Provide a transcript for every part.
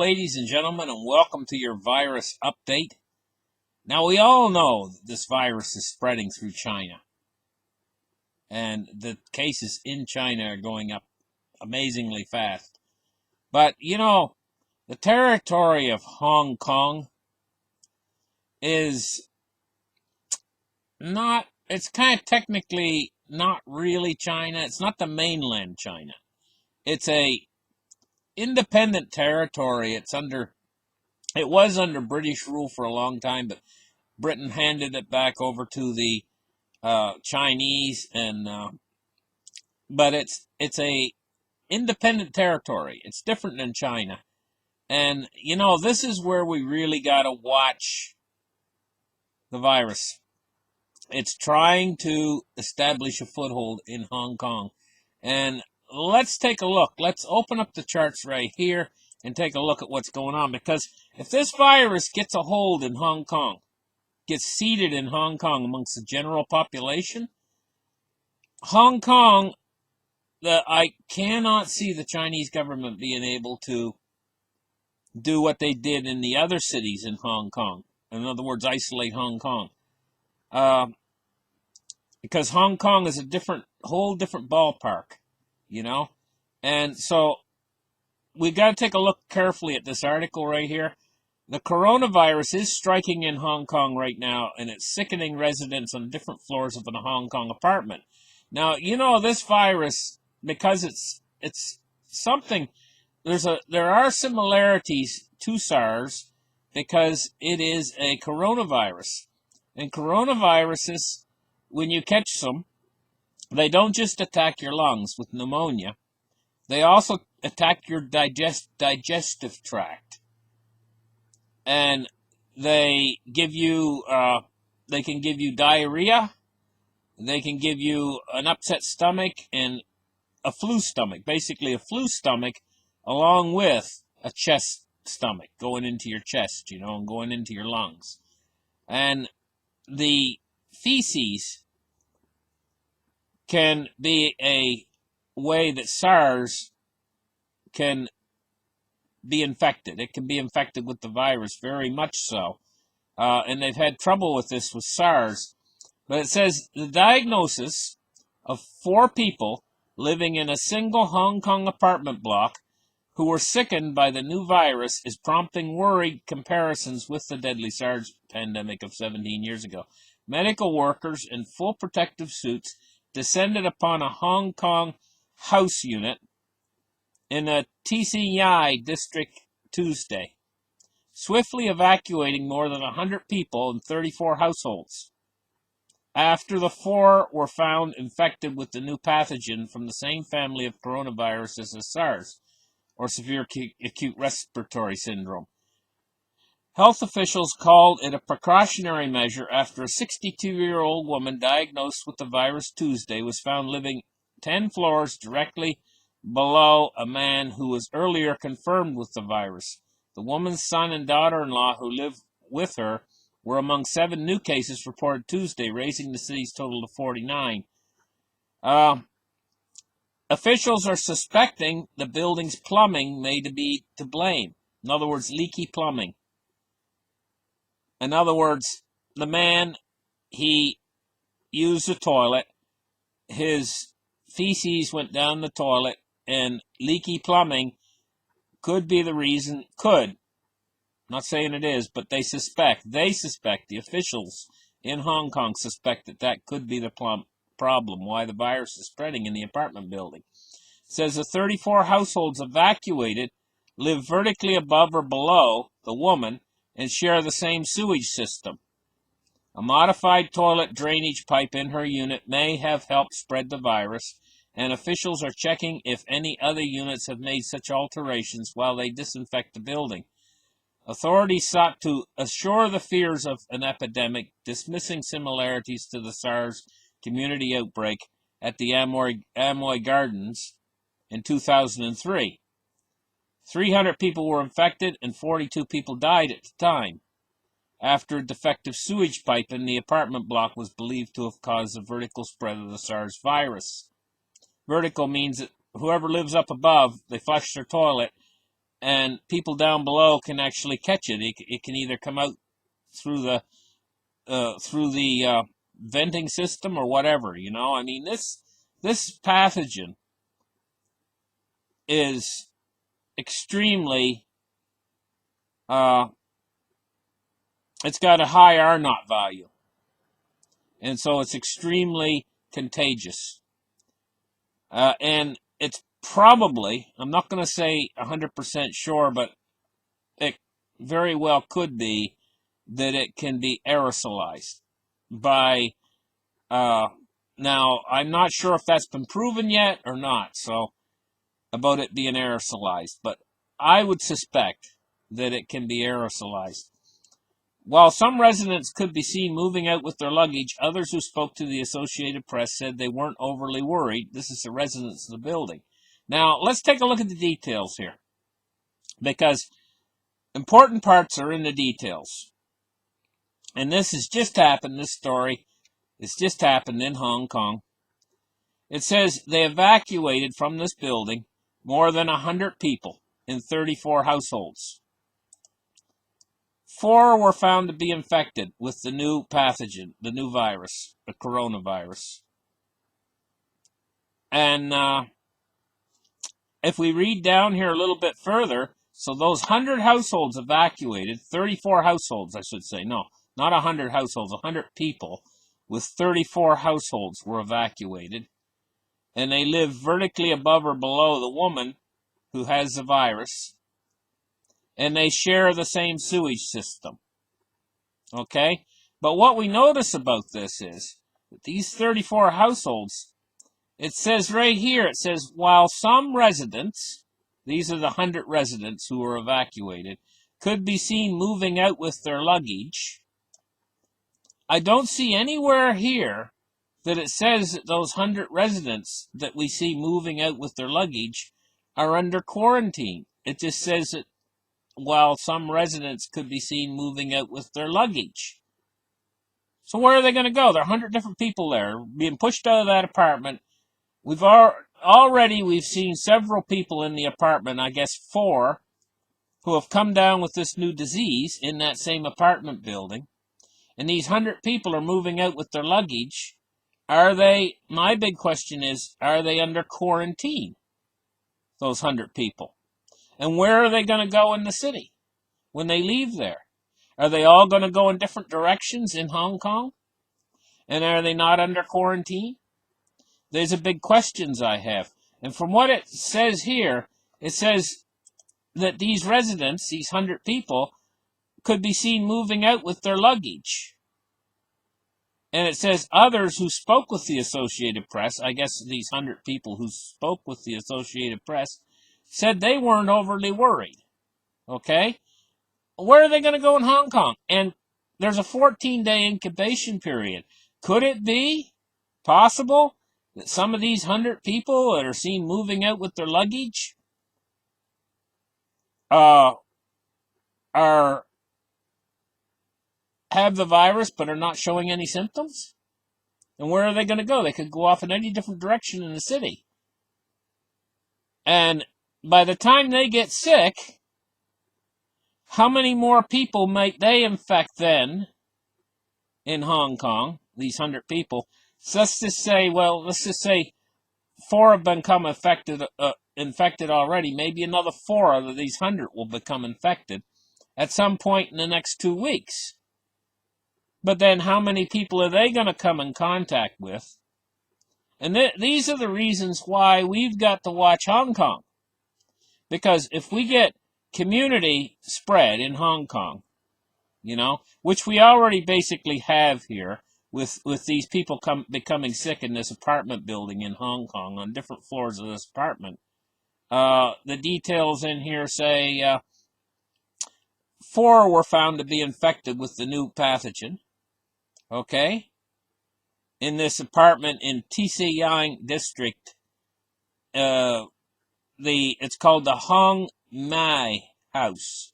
ladies and gentlemen, and welcome to your virus update. Now, we all know that this virus is spreading through China, and the cases in China are going up amazingly fast. But, the territory of Hong Kong is not, it's kind of technically not really China. It's not the mainland China. It's a independent territory. It was under British rule for a long time, but Britain handed it back over to the Chinese, but it's a independent territory. It's different than China, and this is where we really got to watch the virus. It's trying to establish a foothold in Hong Kong, and let's take a look. Let's open up the charts right here and take a look at what's going on, because if this virus gets a hold in Hong Kong, gets seeded in Hong Kong amongst the general population, Hong Kong, I cannot see the Chinese government being able to do what they did in the other cities in Hong Kong. In other words, isolate Hong Kong. Because Hong Kong is a whole different ballpark, And so we got to take a look carefully at this article right here. The coronavirus is striking in Hong Kong right now, and it's sickening residents on different floors of a Hong Kong apartment. Now, this virus, because it's something, there are similarities to SARS because it is a coronavirus. And coronaviruses, when you catch them, they don't just attack your lungs with pneumonia. They also attack your digestive tract. And they can give you diarrhea, they can give you an upset stomach and a flu stomach, basically a flu stomach along with a chest stomach going into your chest, and going into your lungs. And the feces can be a way that SARS can be infected. It can be infected with the virus, very much so. And they've had trouble with this with SARS. But it says the diagnosis of 4 people living in a single Hong Kong apartment block who were sickened by the new virus is prompting worried comparisons with the deadly SARS pandemic of 17 years ago. Medical workers in full protective suits descended upon a Hong Kong house unit in a TC Yai district Tuesday, swiftly evacuating more than 100 people in 34 households. After the 4 were found infected with the new pathogen from the same family of coronaviruses as SARS, or severe acute respiratory syndrome. Health officials called it a precautionary measure after a 62-year-old woman diagnosed with the virus Tuesday was found living 10 floors directly below a man who was earlier confirmed with the virus. The woman's son and daughter-in-law who live with her were among 7 new cases reported Tuesday, raising the city's total to 49. Officials are suspecting the building's plumbing may be to blame. In other words, leaky plumbing. In other words, the man, he used the toilet, his feces went down the toilet, and leaky plumbing could be the reason, I'm not saying it is, but they suspect, the officials in Hong Kong suspect that could be the problem, why the virus is spreading in the apartment building. It says the 34 households evacuated live vertically above or below the woman and share the same sewage system. A modified toilet drainage pipe in her unit may have helped spread the virus, and officials are checking if any other units have made such alterations while they disinfect the building. Authorities sought to assure the fears of an epidemic, dismissing similarities to the SARS community outbreak at the Amoy Gardens in 2003. 300 people were infected and 42 people died at the time, after a defective sewage pipe in the apartment block was believed to have caused the vertical spread of the SARS virus. Vertical means that whoever lives up above, they flush their toilet, and people down below can actually catch it. It can either come out through the venting system or whatever. I mean, this pathogen is extremely. It's got a high R naught value, and so it's extremely contagious. And it's probably, I'm not going to say 100% sure, but it very well could be that it can be aerosolized by, now, I'm not sure if that's been proven yet or not, so about it being aerosolized, but I would suspect that it can be aerosolized. While some residents could be seen moving out with their luggage, others who spoke to the Associated Press said they weren't overly worried. This is the residents of the building. Now, let's take a look at the details here, because important parts are in the details. And this has just happened, this story, it's just happened in Hong Kong. It says they evacuated from this building more than 100 people in 34 households. 4 were found to be infected with the new pathogen, the new virus, the coronavirus. And if we read down here a little bit further, so those 100 households evacuated, 34 households, I should say, no, not 100 households, 100 people with 34 households were evacuated. And they live vertically above or below the woman who has the virus. And they share the same sewage system. Okay? But what we notice about this is that these 34 households, it says right here, it says, while some residents, these are the 100 residents who were evacuated, could be seen moving out with their luggage, I don't see anywhere here that it says that those 100 residents that we see moving out with their luggage are under quarantine. It just says that while some residents could be seen moving out with their luggage. So where are they going to go? There are 100 different people there being pushed out of that apartment. We've seen several people in the apartment, I guess 4, who have come down with this new disease in that same apartment building. And these 100 people are moving out with their luggage. My big question is, are they under quarantine? Those 100 people. And where are they going to go in the city when they leave there? Are they all going to go in different directions in Hong Kong? And are they not under quarantine? There's a big questions I have. And from what it says here, it says that these residents, these 100 people, could be seen moving out with their luggage. And it says others who spoke with the Associated Press, I guess these 100 people who spoke with the Associated Press, said they weren't overly worried. Okay? Where are they going to go in Hong Kong? And there's a 14-day incubation period. Could it be possible that some of these 100 people that are seen moving out with their luggage have the virus but are not showing any symptoms? And where are they going to go? They could go off in any different direction in the city. And by the time they get sick, how many more people might they infect then in Hong Kong, these 100 people? So let's just say 4 have become infected already. Maybe another 4 out of these 100 will become infected at some point in the next 2 weeks. But then how many people are they going to come in contact with? And these are the reasons why we've got to watch Hong Kong. Because if we get community spread in Hong Kong, which we already basically have here with these people becoming sick in this apartment building in Hong Kong on different floors of this apartment. The details in here say 4 were found to be infected with the new pathogen. Okay? In this apartment in Tse Yang district, it's called the Hong Mai House.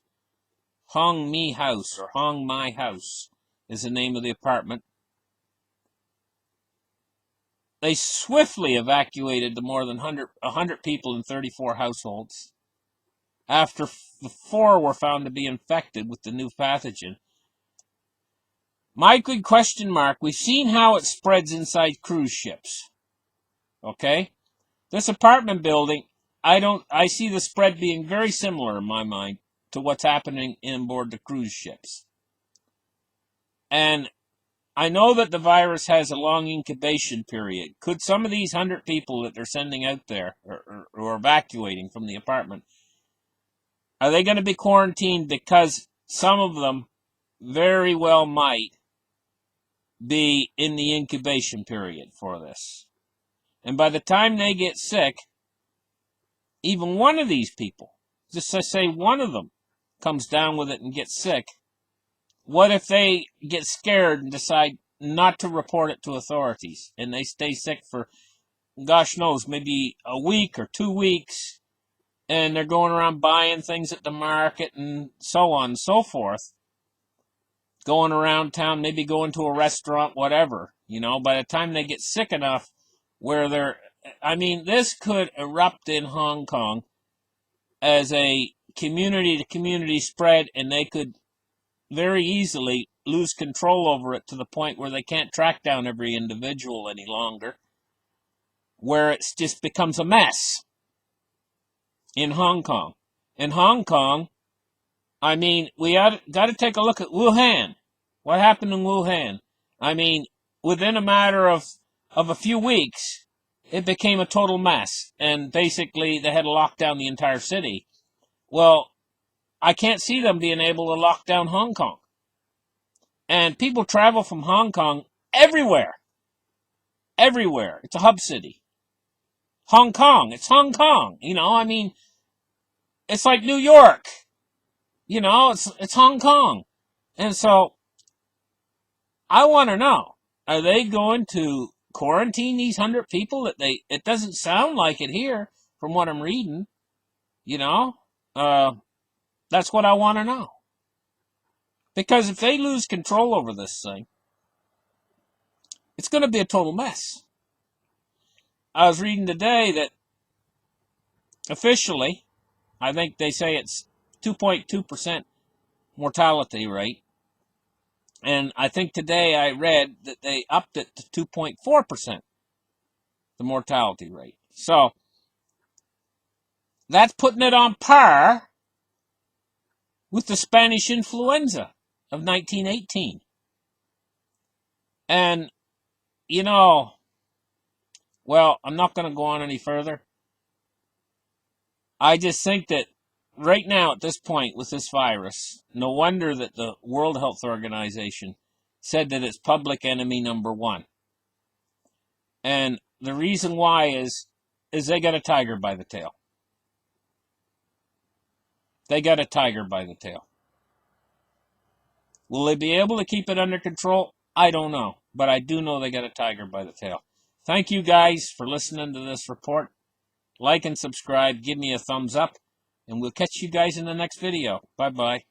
Hong Mi House or Hong Mai House is the name of the apartment. They swiftly evacuated the more than 100 people in 34 households. after 4 were found to be infected with the new pathogen. My big question mark, we've seen how it spreads inside cruise ships. Okay? This apartment building, I see the spread being very similar in my mind to what's happening on board the cruise ships. And I know that the virus has a long incubation period. Could some of these 100 people that they're sending out there or evacuating from the apartment, are they going to be quarantined because some of them very well might be in the incubation period for this? And by the time they get sick, even one of these people, just say one of them comes down with it and gets sick, what if they get scared and decide not to report it to authorities and they stay sick for, gosh knows, maybe a week or 2 weeks, and they're going around buying things at the market and so on and so forth, going around town, maybe going to a restaurant, whatever, by the time they get sick enough where this could erupt in Hong Kong as a community-to-community spread, and they could very easily lose control over it to the point where they can't track down every individual any longer, where it just becomes a mess in Hong Kong. In Hong Kong, we got to take a look at Wuhan. What happened in Wuhan? Within a matter of a few weeks, it became a total mess, and basically they had to lock down the entire city. Well, I can't see them being able to lock down Hong Kong. And people travel from Hong Kong everywhere. Everywhere. It's a hub city. Hong Kong. It's Hong Kong. It's like New York. It's Hong Kong. And so, I want to know, are they going to quarantine these 100 people? It doesn't sound like it here from what I'm reading. That's what I want to know. Because if they lose control over this thing, it's going to be a total mess. I was reading today that officially, I think they say it's 2.2% mortality rate. And I think today I read that they upped it to 2.4%, the mortality rate. So, that's putting it on par with the Spanish influenza of 1918. And, well, I'm not going to go on any further. I just think that right now, at this point, with this virus, no wonder that the World Health Organization said that it's public enemy number 1. And the reason why is they got a tiger by the tail. They got a tiger by the tail. Will they be able to keep it under control? I don't know. But I do know they got a tiger by the tail. Thank you guys for listening to this report. Like and subscribe. Give me a thumbs up. And we'll catch you guys in the next video. Bye-bye.